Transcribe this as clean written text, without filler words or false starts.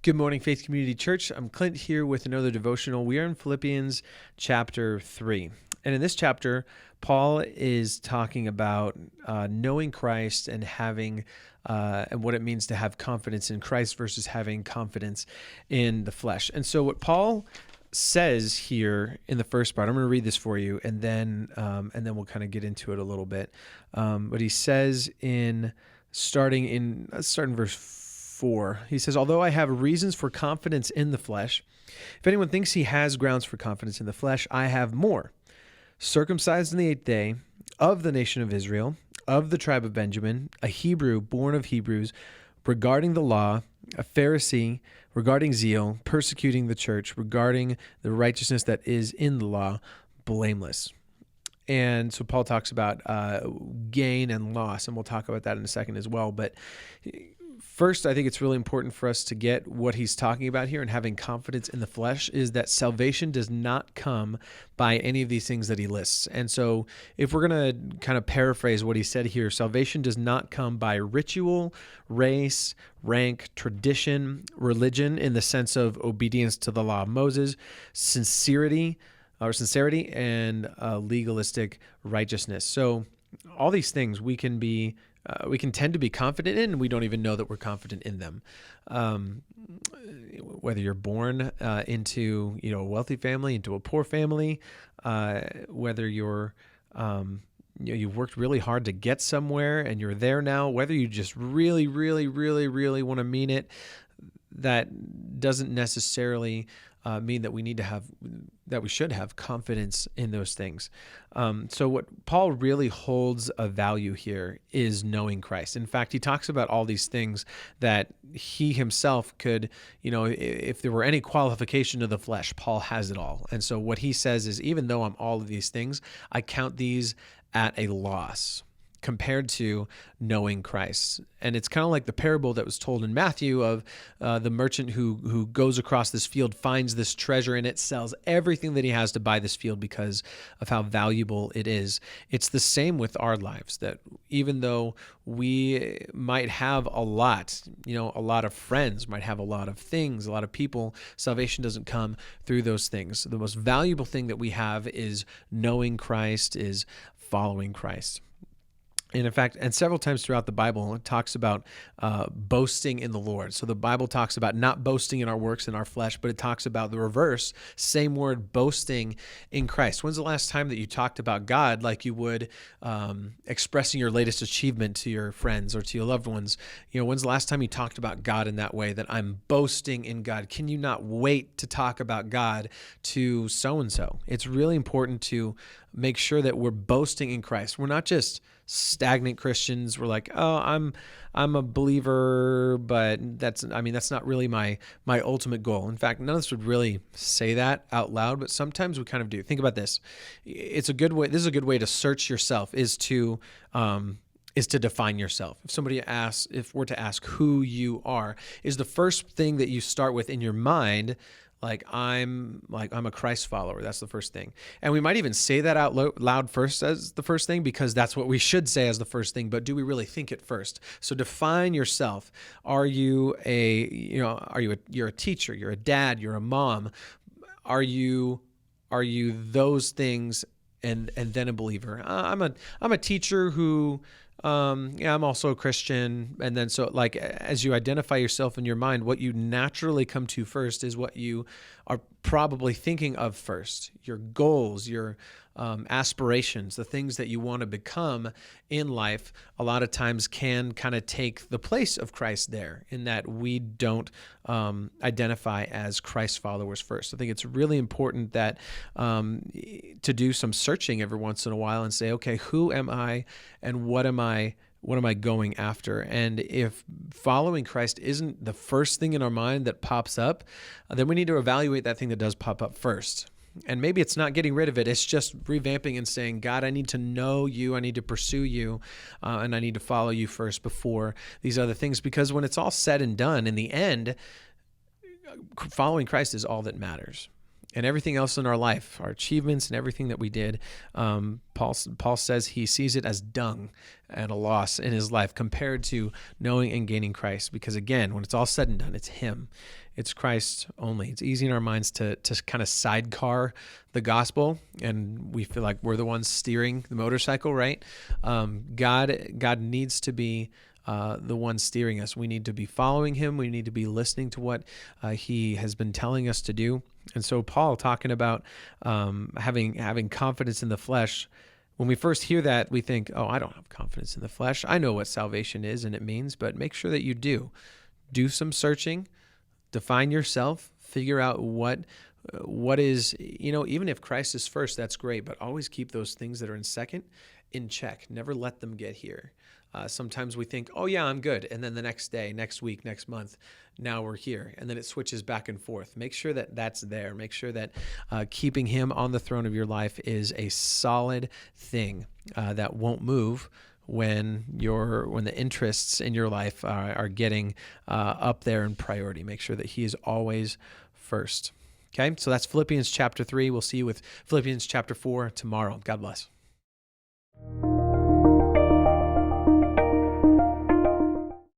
Good morning, Faith Community Church. I'm Clint here with another devotional. We are in Philippians chapter 3. And in this chapter, Paul is talking about knowing Christ and having and what it means to have confidence in Christ versus having confidence in the flesh. And so what Paul says here in the first part, I'm going to read this for you, and then we'll kind of get into it a little bit. But he says starting in verse 4, he says, "Although I have reasons for confidence in the flesh, if anyone thinks he has grounds for confidence in the flesh, I have more. Circumcised on the 8th day, of the nation of Israel, of the tribe of Benjamin, a Hebrew born of Hebrews, regarding the law, a Pharisee, regarding zeal, persecuting the church, regarding the righteousness that is in the law, blameless." And so Paul talks about gain and loss, and we'll talk about that in a second as well. But first, I think it's really important for us to get what he's talking about here and having confidence in the flesh is that salvation does not come by any of these things that he lists. And so if we're going to kind of paraphrase what he said here, salvation does not come by ritual, race, rank, tradition, religion in the sense of obedience to the law of Moses, sincerity, and legalistic righteousness. So all these things we can tend to be confident in, and we don't even know that we're confident in them. Whether you're born into a wealthy family, into a poor family, whether you're you've worked really hard to get somewhere and you're there now, whether you just really, really, really, really want to mean it, that doesn't necessarily mean that we should have confidence in those things. So what Paul really holds a value here is knowing Christ. In fact, he talks about all these things that he himself could, if there were any qualification of the flesh, Paul has it all. And so what he says is, even though I'm all of these things, I count these at a loss compared to knowing Christ. And it's kind of like the parable that was told in Matthew of the merchant who goes across this field, finds this treasure in it, sells everything that he has to buy this field because of how valuable it is. It's the same with our lives, that even though we might have a lot of friends, might have a lot of things, a lot of people, salvation doesn't come through those things. The most valuable thing that we have is knowing Christ, is following Christ. And in fact, and several times throughout the Bible, it talks about boasting in the Lord. So the Bible talks about not boasting in our works, in our flesh, but it talks about the reverse, same word, boasting in Christ. When's the last time that you talked about God like you would expressing your latest achievement to your friends or to your loved ones? When's the last time you talked about God in that way, that I'm boasting in God? Can you not wait to talk about God to so-and-so? It's really important to make sure that we're boasting in Christ. We're not just stagnant Christians. We're like, oh, I'm a believer, but that's not really my ultimate goal. In fact, none of us would really say that out loud, but sometimes we kind of do. Think about this. It's a good way. This is a good way to search yourself, is to define yourself. If we're to ask who you are, is the first thing that you start with in your mind, I'm a Christ follower. That's the first thing. And we might even say that out loud first as the first thing, because that's what we should say as the first thing, but do we really think it first? So define yourself. You're a teacher, you're a dad, you're a mom. Are you those things and then a believer? I'm a teacher who I'm also a Christian. And then as you identify yourself in your mind, what you naturally come to first is what you are probably thinking of first. Your goals, your aspirations, the things that you want to become in life, a lot of times can kind of take the place of Christ there, in that we don't identify as Christ followers first. I think it's really important that to do some searching every once in a while and say, okay, who am I and what am I going after? And if following Christ isn't the first thing in our mind that pops up, then we need to evaluate that thing that does pop up first. And maybe it's not getting rid of it. It's just revamping and saying, God, I need to know you. I need to pursue you. And I need to follow you first before these other things. Because when it's all said and done, in the end, following Christ is all that matters. And everything else in our life, our achievements and everything that we did, Paul says he sees it as dung and a loss in his life compared to knowing and gaining Christ. Because again, when it's all said and done, it's him. It's Christ only. It's easy in our minds to kind of sidecar the gospel, and we feel like we're the ones steering the motorcycle, right? God needs to be the one steering us. We need to be following him. We need to be listening to what he has been telling us to do. And so Paul talking about having confidence in the flesh. When we first hear that, we think, oh, I don't have confidence in the flesh. I know what salvation is and it means, but make sure that you do. Do some searching, define yourself, figure out what is, even if Christ is first, that's great, but always keep those things that are in second in check. Never let them get here. Sometimes we think, oh yeah, I'm good. And then the next day, next week, next month, now we're here. And then it switches back and forth. Make sure that that's there. Make sure that keeping him on the throne of your life is a solid thing that won't move when the interests in your life are getting up there in priority. Make sure that he is always first. Okay, so that's Philippians chapter 3. We'll see you with Philippians chapter 4 tomorrow. God bless.